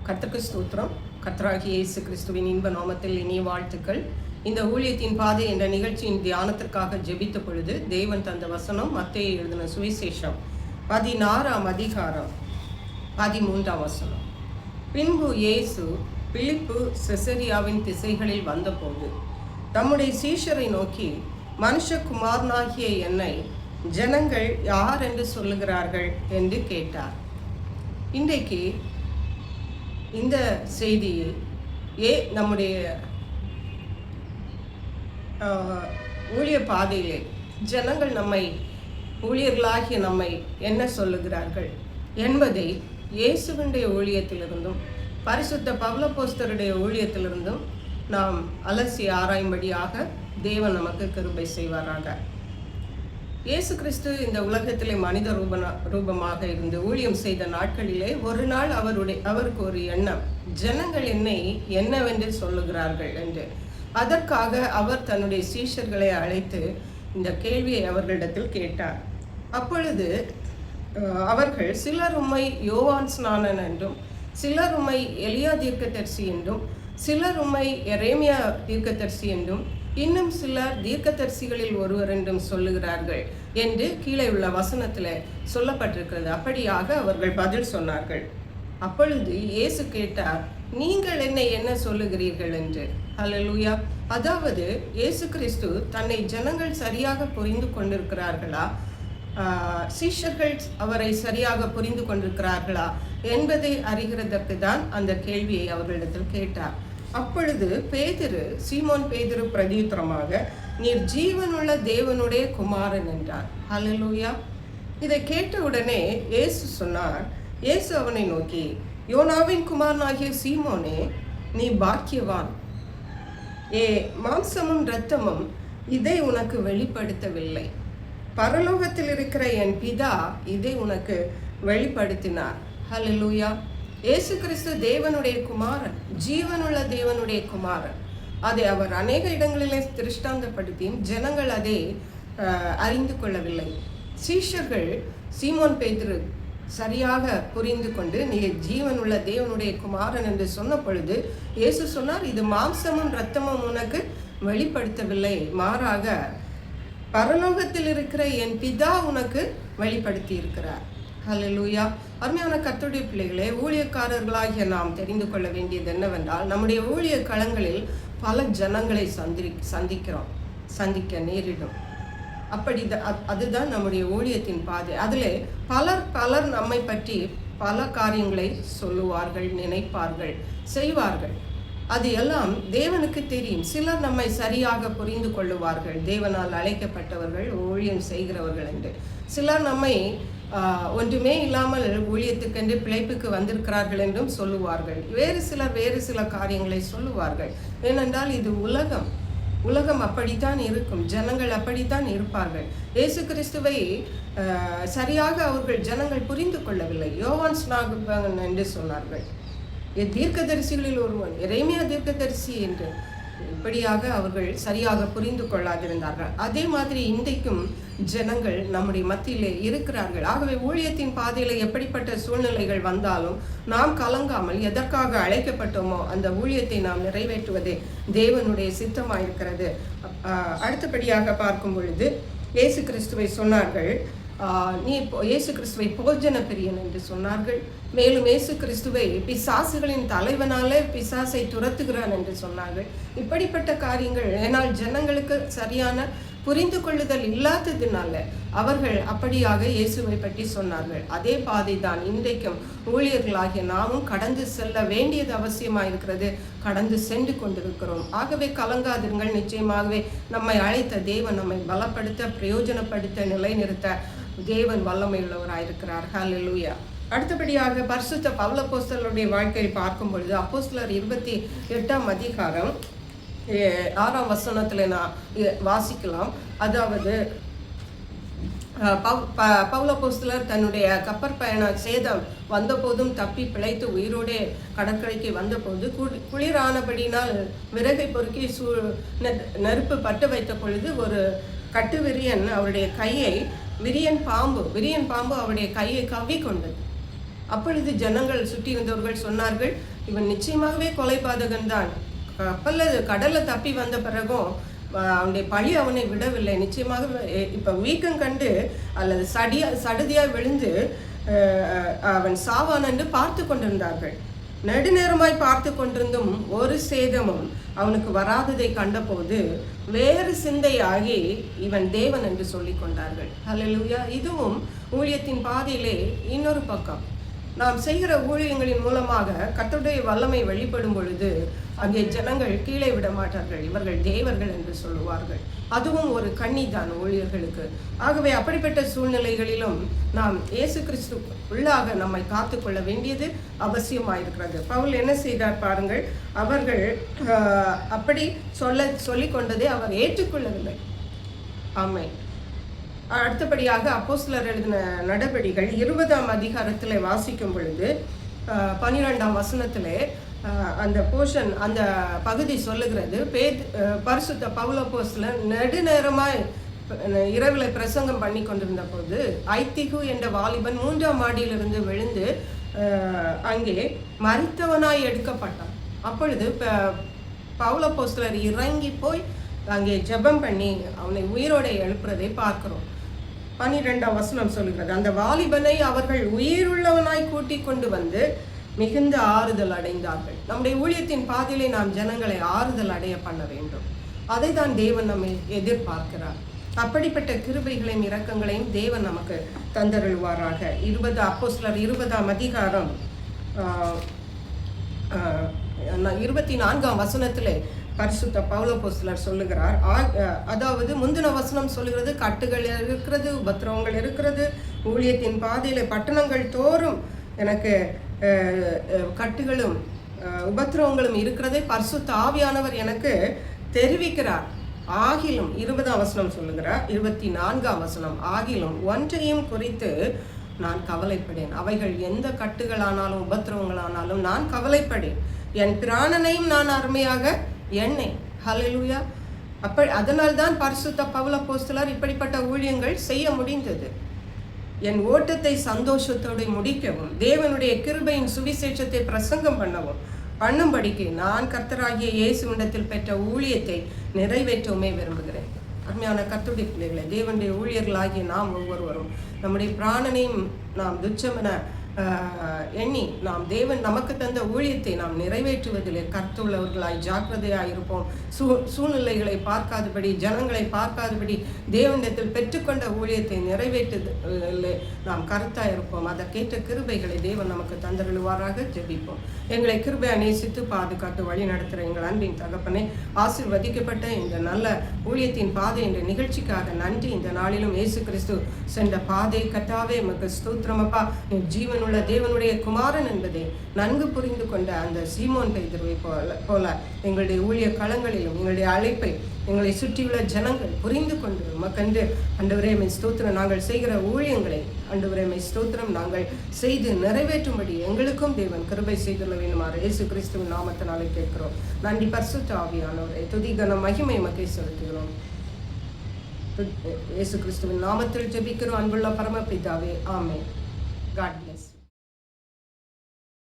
கர்த்தருக்கு ஸ்தோத்திரம். கர்த்தராகிய இயேசு கிறிஸ்துவின் இன்ப நாமத்தில் இனிய வாழ்த்துக்கள். இந்த ஊழியத்தின் பாதை என்ற நிகழ்ச்சியின் தியானத்திற்காக ஜெபித்த பொழுது தேவன் தந்த வசனம் மத்தேயு எழுதின சுவிசேஷம் 16ஆம் அதிகாரம் 13ஆம் வசனம். பின்பு இயேசு பிலிப்பு செசரியாவின் திசைகளில் வந்தபோது தம்முடைய சீஷரை நோக்கி, மனுஷகுமாரனாகிய என்னை ஜனங்கள் யார் என்று சொல்லுகிறார்கள் என்று கேட்டார். இன்றைக்கு இந்த செய்தியை நம்முடைய ஊழிய பாதையிலே ஜனங்கள் ஊழியர்களாகிய நம்மை என்ன சொல்லுகிறார்கள் என்பதை இயேசுவினுடைய ஊழியத்திலிருந்தும் பரிசுத்த பவுலப்போஸ்தலருடைய ஊழியத்திலிருந்தும் நாம் அலசி ஆராயும்படியாக தேவன் நமக்கு கிருபை செய்வாராக. இயேசு கிறிஸ்து இந்த உலகத்திலே மனித ரூபமாக இருந்து ஊழியம் செய்த நாட்களிலே ஒரு நாள் அவருக்கு ஒரு எண்ணம், ஜனங்கள் என்னை என்னவென்று சொல்லுகிறார்கள் என்று. அதற்காக அவர் தன்னுடைய சீஷர்களை அழைத்து இந்த கேள்வியை அவர்களிடத்தில் கேட்டார். அப்பொழுது அவர்கள் சிலர் உம்மை யோவான் ஸ்நானன் என்றும், சிலர் உம்மை எலியா தீர்க்கதரிசி என்றும், சிலர் உம்மை எரேமியா தீர்க்கதரிசி என்றும், இன்னும் சிலர் தீர்க்கதரிசிகளில் ஒருவர் என்றும் சொல்லுகிறார்கள் என்று கீழே உள்ள வசனத்தில் சொல்லப்பட்டிருக்கிறது. அப்படியாக அவர்கள் பதில் சொன்னார்கள். அப்பொழுது இயேசு கேட்டார், நீங்கள் என்னை என்ன சொல்லுகிறீர்கள் என்று. ஹல்லேலூயா. அதாவது இயேசு கிறிஸ்து தன்னை ஜனங்கள் சரியாக புரிந்து கொண்டிருக்கிறார்களா, சீஷர்கள் அவரை சரியாக புரிந்து கொண்டிருக்கிறார்களா என்பதை அறிகிறதற்கு தான் அந்த கேள்வியை அவர்களிடத்தில் கேட்டார். அப்பொழுது சீமோன் பேதுரு பிரதியுத்தரமாக, நீர் ஜீவனுள்ள தேவனுடைய குமாரன் என்றார். ஹல்லேலூயா. இதை கேட்ட உடனே இயேசு சொன்னார், இயேசு அவனை நோக்கி, யோனாவின் குமாரனாகிய சீமோனே, நீ பாக்கியவான். மாம்சமும் இரத்தமும் இதை உனக்கு வெளிப்படுத்தவில்லை, பரலோகத்தில் இருக்கிற என் பிதா இதை உனக்கு வெளிப்படுத்தினார். ஹல்லேலூயா. இயேசு கிறிஸ்து தேவனுடைய குமாரன், ஜீவனுள்ள தேவனுடைய குமாரன். அதை அவர் அநேக இடங்களிலே திருஷ்டாந்தப்படுத்தியும் ஜனங்கள் அதை அறிந்து கொள்ளவில்லை. சீஷர்கள் சீமோன் பேதுரு சரியாக புரிந்து கொண்டு, நீ ஜீவனுள்ள தேவனுடைய குமாரன் என்று சொன்ன பொழுது இயேசு சொன்னார், இது மாம்சமும் இரத்தமும் உனக்கு வெளிப்படுத்தவில்லை, மாறாக பரலோகத்தில் இருக்கிற என் பிதா உனக்கு வெளிப்படுத்தி இருக்கிறார். ஹல்லேலூயா. அருமையான கர்த்தருடைய பிள்ளைகளே, ஊழியக்காரர்களாகிய நாம் தெரிந்து கொள்ள வேண்டியது என்னவென்றால், நம்முடைய ஊழிய களங்களில் பல ஜனங்களை சந்திக்க நேரிடும். அதுதான் நம்முடைய ஊழியத்தின் பாதை. அதில் பலர் நம்மை பற்றி பல காரியங்களை சொல்லுவார்கள், நினைப்பார்கள், செய்வார்கள். அது எல்லாம் தேவனுக்கு தெரியும். சிலர் நம்மை சரியாக புரிந்து கொள்ளுவார்கள், தேவனால் அழைக்கப்பட்டவர்கள், ஊழியம் செய்கிறவர்கள் என்று. சிலர் நம்மை ஒன்றுமே இல்லாமல் ஊழியத்துக்கென்று பிழைப்புக்கு வந்திருக்கிறார்கள் என்றும் சொல்லுவார்கள். வேறு சில காரியங்களை சொல்லுவார்கள். ஏனென்றால் இது உலகம் அப்படித்தான் இருக்கும், ஜனங்கள் அப்படித்தான் இருப்பார்கள். இயேசு கிறிஸ்துவை சரியாக அவர்கள் ஜனங்கள் புரிந்து கொள்ளவில்லை. யோவான் ஸ்நானன் என்று சொன்னார்கள், தீர்க்கதரிசிகளில் ஒருவன், எரேமியா தீர்க்கதரிசி என்று. இப்படியாக அவர்கள் சரியாக புரிந்து கொள்ளாதிருந்தார்கள். அதே மாதிரி இன்றைக்கும் ஜனங்கள் நம்முடைய மத்தியிலே இருக்கிறார்கள். ஆகவே ஊழியத்தின் பாதையில எப்படிப்பட்ட சூழ்நிலைகள் வந்தாலும் நாம் கலங்காமல் எதற்காக அழைக்கப்பட்டோமோ அந்த ஊழியத்தை நாம் நிறைவேற்றுவதே தேவனுடைய சித்தமாயிருக்கிறது. அடுத்தபடியாக பார்க்கும் பொழுது இயேசு கிறிஸ்துவை சொன்னார்கள், இயேசு கிறிஸ்துவை போஜன பிரியன் என்று சொன்னார்கள். மேலும் இயேசு கிறிஸ்துவை பிசாசுகளின் தலைவனாலே பிசாசை துரத்துகிறான் என்று சொன்னார்கள். இப்படிப்பட்ட காரியங்கள், ஏனால் ஜனங்களுக்கு சரியான புரிந்து கொள்ளுதல் இல்லாததினால அவர்கள் அப்படியாக இயேசுவை பற்றி சொன்னார்கள். அதே பாதை தான் இன்றைக்கும் ஊழியர்களாகிய நாமும் கடந்து செல்ல வேண்டியது அவசியமாயிருக்கிறது, கடந்து சென்று கொண்டிருக்கிறோம். ஆகவே கலங்காதிருங்கள். நிச்சயமாகவே நம்மை அழைத்த தேவன் நம்மை பலப்படுத்த, பிரயோஜனப்படுத்த, நிலைநிறுத்த தேவன் வல்லமையுள்ளவராயிருக்கிறார். ஹல்லேலூயா. அடுத்தபடியாக பரிசுத்த பவுலப்போஸ்தலருடைய வாழ்க்கையை பார்க்கும் பொழுது அப்போஸ்தலர் 28ஆம் அதிகாரம் 6ஆம் வசனத்தில் நான் வாசிக்கலாம். அதாவது பவுலப்போஸ்தலர் தன்னுடைய கப்பற்பயண சேதம் வந்தபோதும் தப்பி பிழைத்து உயிரோடே கடற்கரைக்கு வந்தபோது குளிரானபடினால் விறகை பொறுக்கி நெருப்பு பட்டு வைத்த பொழுது ஒரு கட்டு விரியன் அவருடைய கையை விரியன் பாம்பு அவருடைய கையை கவ்வி கொண்டது. அப்பொழுது ஜனங்கள் சுற்றி இருந்தவர்கள் சொன்னார்கள், இவன் நிச்சயமாகவே கொலைபாதகன் தான். கடல்ல தப்பி வந்த பிறகும் அவனுடைய பழி அவனை விடவில்லை. நிச்சயமாக இப்போ வீக்கம் கண்டு அல்லது சடுதியாக விழுந்து அவன் சாவான் என்று பார்த்து கொண்டிருந்தார்கள். நெடுநேரமாய் பார்த்து கொண்டிருந்தும் ஒரு சேதமும் அவனுக்கு வராததை கண்டபோது வேறு சிந்தையாகி இவன் தேவன் என்று சொல்லி கொண்டார்கள். ஹல்லேலூயா. இதுவும் ஊழியத்தின் பாதையிலே இன்னொரு பக்கம். நாம் செய்கிற ஊழியங்களின் மூலமாக கர்த்தருடைய வல்லமை வெளிப்படும் பொழுது அங்கே ஜனங்கள் கீழே விட மாட்டார்கள். இவர்கள் தேவர்கள் என்று சொல்லுவார்கள். அதுவும் ஒரு கண்ணிதான் ஊழியர்களுக்கு. ஆகவே அப்படிப்பட்ட சூழ்நிலைகளிலும் நாம் இயேசு கிறிஸ்து உள்ளாக நம்மை காத்துக்கொள்ள வேண்டியது அவசியமாயிருக்கிறது. பவுல் என்ன செய்தார் பாருங்கள். அவர்கள் அப்படி சொல்லிக் கொண்டதை அவர் ஏற்றுக்கொள்ளவில்லை. ஆமென். அடுத்தபடியாக அப்போஸ்தலர் எழுதின நடபடிகள் 20ஆம் அதிகாரத்தில் வாசிக்கும் பொழுது 12ஆம் வசனத்திலே அந்த போர்ஷன், அந்த பகுதி சொல்லுகிறது, பரிசுத்த பவுல் அப்போஸ்தலர் நெடுநேரமாய் இரவில் பிரசங்கம் பண்ணி கொண்டிருந்த போது ஐத்திகு என்ற வாலிபன் 3ஆம் மாடியிலிருந்து விழுந்து அங்கே மரித்தவனாய் எடுக்கப்பட்டான். அப்பொழுது பவுல் அப்போஸ்தலர் இறங்கி போய் அங்கே ஜெபம் பண்ணி அவனை உயிரோட எழுப்புறதை பார்க்கிறோம். 12ஆம் வசனம் சொல்லுகிறது, அந்த வாலிபனை அவர்கள் உயிருள்ளவனாய் கூட்டி கொண்டு வந்து மிகுந்த ஆறுதல் அடைந்தார்கள். நம்முடைய ஊழியத்தின் பாதையிலே நாம் ஜனங்களை ஆறுதல் அடைய பண்ண வேண்டும். அதை தான் தேவன் நம்மை எதிர்பார்க்கிறார். அப்படிப்பட்ட கிருபைகளையும் இரக்கங்களையும் தேவன் நமக்கு தந்தருள்வாராக. அப்போஸ்தலர் 20ஆம் அதிகாரம் 24ஆம் வசனத்திலே பரிசுத்த பவுல் அப்போஸ்தலர் சொல்லுகிறார். அதாவது முந்தின வசனம் சொல்லுகிறது, கட்டுகள் இருக்கிறது, உபத்திரவங்கள் இருக்கிறது, ஊழியத்தின் பாதையில பட்டணங்கள் தோறும் எனக்கு கட்டுகளும் உபத்திரவங்களும் இருக்கிறதை பரிசுத்த ஆவியானவர் எனக்கு தெரிவிக்கிறார். ஆகிலும் 20ஆம் வசனம் சொல்லுகிறார். 24ஆம் வசனம், ஆகிலும் ஒன்றையும் குறித்து நான் கவலைப்படேன். அவைகள் எந்த கட்டுகளானாலும் உபத்திரவங்களானாலும் நான் கவலைப்படேன். என் பிராணனையும் நான் அருமையாக எண்ணெய். ஹல்லேலூயா. அதனால்தான் பரிசுத்த பவுல் அப்போஸ்தலர் இப்படிப்பட்ட ஊழியங்கள் செய்ய முடிந்தது. என் ஓட்டத்தை சந்தோஷத்தோடு முடிக்கவும் தேவனுடைய கிருபையின் சுவிசேஷத்தை பிரசங்கம் பண்ணும்படிக்கு நான் கர்த்தராகிய இயேசுவிடத்தில் பெற்ற ஊழியத்தை நிறைவேற்றவுமே விரும்புகிறேன். அருமையான கர்த்தருடைய பிள்ளைகளை, தேவனுடைய ஊழியர்களாகிய நாம் ஒவ்வொருவரும் நம்முடைய பிராணனையும் நாம் துச்சமென எண்ணி நாம் தேவன் நமக்கு தந்த ஊழியத்தை நாம் நிறைவேற்றுவதில் கர்த்தருள்ளவர்களாய் ஜாக்கிரதையாக இருப்போம். சூழ்நிலைகளை பார்க்காதபடி, ஜனங்களை பார்க்காதபடி தேவனிடத்தில் பெற்றுக்கொண்ட ஊழியத்தை நிறைவேற்றுவதில் நாம் கருத்தாக இருப்போம். அதற்கேற்ற கிருபைகளை தேவன் நமக்கு தந்தருள்வாராக. ஜெபிப்போம். எங்களை கிருபையை நேசித்து பாதுகாத்து வழி நடத்துகிற எங்கள் அன்பின் தகப்பனே, ஆசீர்வதிக்கப்பட்ட இந்த நல்ல ஊழியத்தின் பாதை என்ற நிகழ்ச்சிக்காக நன்றி. இந்த நாளிலும் இயேசு கிறிஸ்து சென்ற பாதை கர்த்தாவே உமக்கு ஸ்தோத்திரமப்பா. ஜீவன் உள்ள தேவனுடைய குமாரன் என்பதை நன்கு புரிந்து கொண்ட அந்த சீமோன் பேதுருவை போல எங்களுடைய ஊழிய களங்களிலும் எங்களுடைய அழைப்பை எங்களை சுற்றியுள்ள ஜனங்கள் புரிந்து கொண்டு உமக்கென்று ஆண்டவரே மை ஸ்தோத்திரம், நாங்கள் செய்கிற ஊழியங்களை ஆண்டவரே மை ஸ்தோத்திரம் நாங்கள் செய்து நிறைவேற்றும்படி எங்களுக்கும் தேவன் கிருபை செய்துள்ள வேண்டுமாறு இயேசு கிறிஸ்துவின் நாமத்தினாலே கேட்கிறோம். நன்றி பரிசுத்த ஆவியானவரே. துதி கன மகிமை மகை செலுத்துகிறோம். இயேசு கிறிஸ்துவின் நாமத்தில் ஜெபிக்கிறோம் அன்புள்ள பரமபிதாவே. ஆமென். God bless.